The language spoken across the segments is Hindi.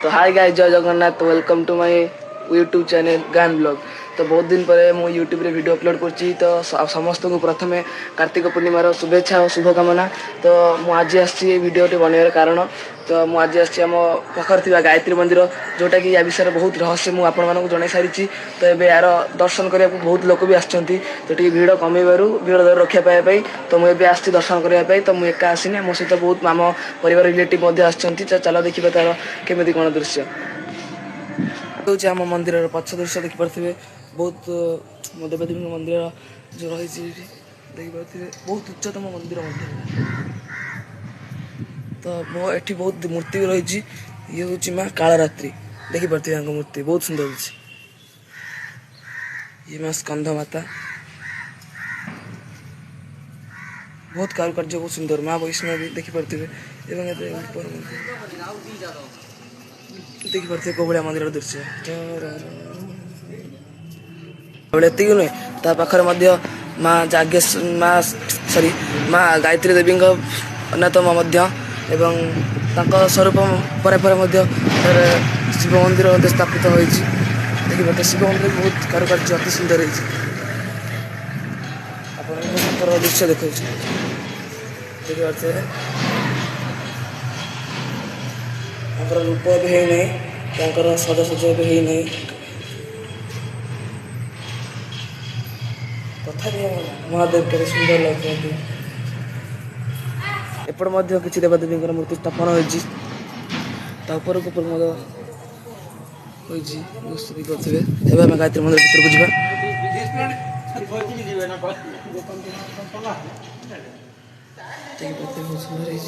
तो हाय गाइस, जय Jagannath. Welcome to my YouTube channel गान ब्लॉग। तो बहुत दिन पर मु यूट्यूब रे वीडियो अपलोड करछि। तो समस्त को प्रथमे कार्तिक पूर्णिमार शुभेच्छा और शुभकामना। तो मु आज आसी वीडियो बनवार कारण तो मु आज आम पाखर थी गायत्री मंदिर, जोटा कि या विषय बहुत रहस्य मुझे आपण जन सारी। तो ये यार दर्शन करने बहुत लोग भी आसछंती। तो टी भिड़ कमेबारु भिड़ दर रक्षा पाइबाई तो मुझे आसी दर्शन करने। तो मुझे एका आसीनी, मो सहित बहुत आम परिवार रिलेटिव आसछंती। तो चलो देखिए तार केमी कौन दृश्य हूँ। आम मंदिर पक्ष दृश्य देखिपे बहुत देवदेवी मंदिर जो रही देखिपे बहुत उच्चतम मंदिर। तो मो एठी बहुत मूर्ति भी रही। ये हूँ माँ कालरात्रि, देखिपे मूर्ति बहुत सुंदर अच्छी। ये माँ स्कंध माता, बहुत कारुकार्य बहुत सुंदर। माँ वैष्णवी देखिपे देखिपे कोभलिया मंदिर दृश्य एति नुहे। ता पाखरे माँ जागेश माँ सॉरी माँ गायत्री देवी अन्यतम एवं स्वरूप पर शिव मंदिर स्थापित हो। देखिए शिव मंदिर बहुत कारुकार्य अति सुंदर है। आप दृश्य देखा देखिए रूप भी है सजासज भी है। तथापि महादेव के सुंदर लगते। एपटे किसी देवदेवी मूर्ति स्थापन होती आम गायत्री मंदिर भर को बहुत सुंदर है।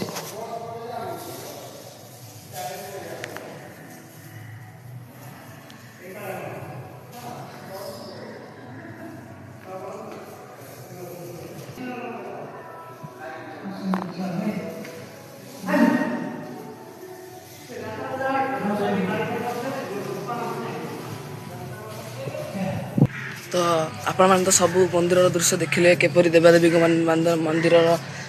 तो आपण मैंने तो सब मंदिर दृश्य देखिले केपरी देवादेवी मंदिर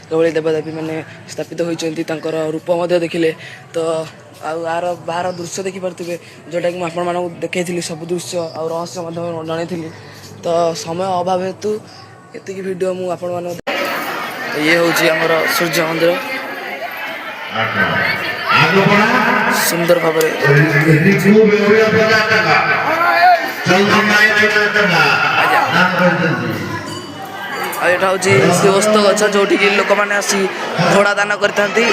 जो देवादेवी मैंने स्थापित होती रूप देखिले। तो आर बाहर दृश्य देखिपे जोटा कि आपण मानक देखी सब दृश्य और रहस्य जन। तो समय अभाव हेतु ये वीडियो मुझे ये हूँ सूर्य मंदिर सुंदर भाव यहाँ हूँ शिवस्त गच जो लोक मैंने आसी घोड़ा दान करती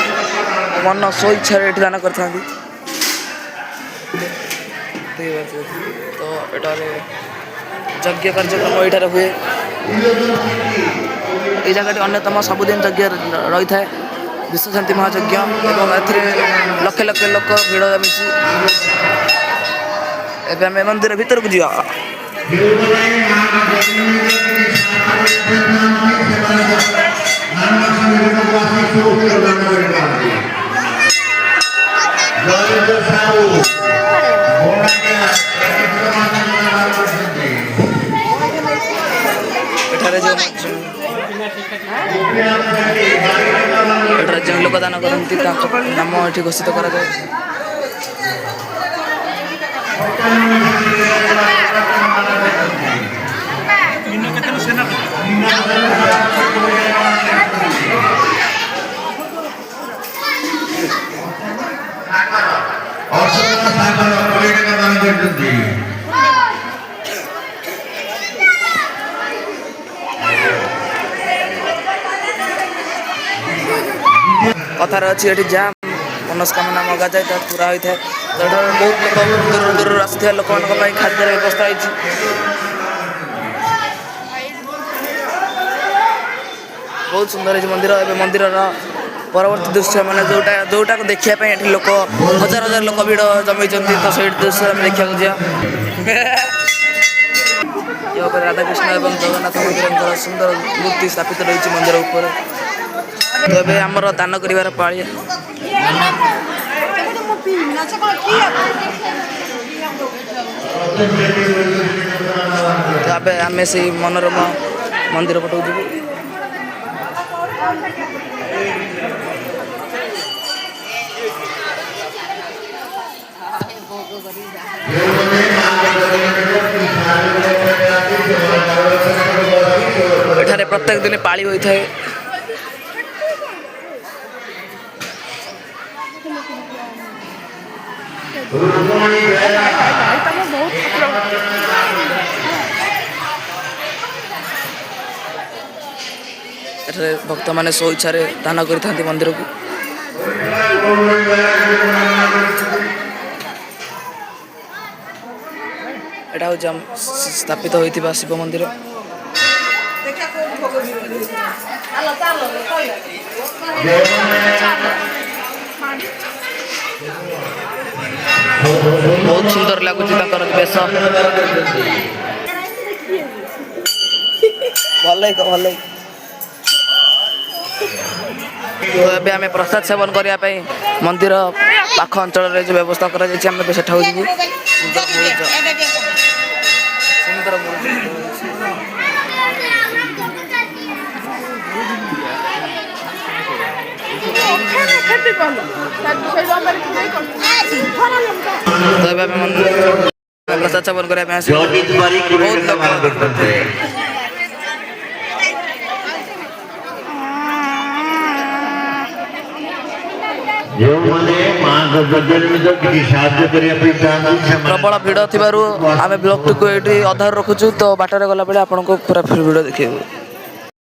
मन स्व इच्छा दान कर। तो यज्ञ कार्यक्रम ये हुए। ये जगह अन्यतम सबुदिन यज्ञ रही है विश्वशांति महायज्ञ एवं लक्ष लक्ष लोक भिड़ जमी। एवं आम मंदिर भीतर को जा जो लोक दान करती नाम ये घोषित कर। कथार अच्छी ये जाम मनस्कामना मगा जाए तो पूरा होता है। तो बहुत लोग दूर दूर आसुवा लोक खाद्य व्यवस्था होती। बहुत सुंदर है मंदिर। ए मंदिर परवर्ती दृश्य मैंने जोटा को देखापी ये लोक हजार हजार लोक भिड़ जमी। तो से दृश्य देखा जा राधाकृष्ण एवं जगन्नाथ मंदिर सुंदर मूर्ति स्थापित रही मंदिर ऊपर। तो ये आमर दान कर पाली आम से मनोरमा मंदिर पटक जीव। ଏଠାରେ ପ୍ରତ୍ୟେକ ଦିନ ପାଳି ହୋଇଥାଏ। ଏଠାରେ ଭକ୍ତମାନେ ସ୍ୱଇଚ୍ଛାରେ ଦାନ କରିଥାନ୍ତି ମନ୍ଦିରକୁ। ଏଟା ହେଉଛି ସ୍ଥାପିତ ହୋଇଥିବା ଶିବ ମନ୍ଦିର। ବହୁତ ସୁନ୍ଦର ଲାଗୁଛି ତାଙ୍କର ବେଶ। ଭଲ ଏବେ ଆମେ ପ୍ରସାଦ ସେବନ କରିବା ପାଇଁ ମନ୍ଦିର ପାଖ ଅଞ୍ଚଳରେ ଯେଉଁ ବ୍ୟବସ୍ଥା କରାଯାଇଛି ଆମେ ଏବେ ସେଠାକୁ ଯିବୁ। ସୁନ୍ଦର ପ୍ରସାଦ ସେବନ କରିବା ପାଇଁ ଆସିବୁ। ବହୁତ ଲୋକ ପ୍ରବଳ ଭିଡ଼ ଥିବାରୁ ଆମେ ବ୍ଲଗ୍ଟିକୁ ଏଇଠି ଅଧାରୁ ରଖୁଛୁ। ତ ବାଟରେ ଗଲାବେଳେ ଆପଣଙ୍କୁ ପୁରା ଭିଡ଼ ଦେଖେଇବୁ।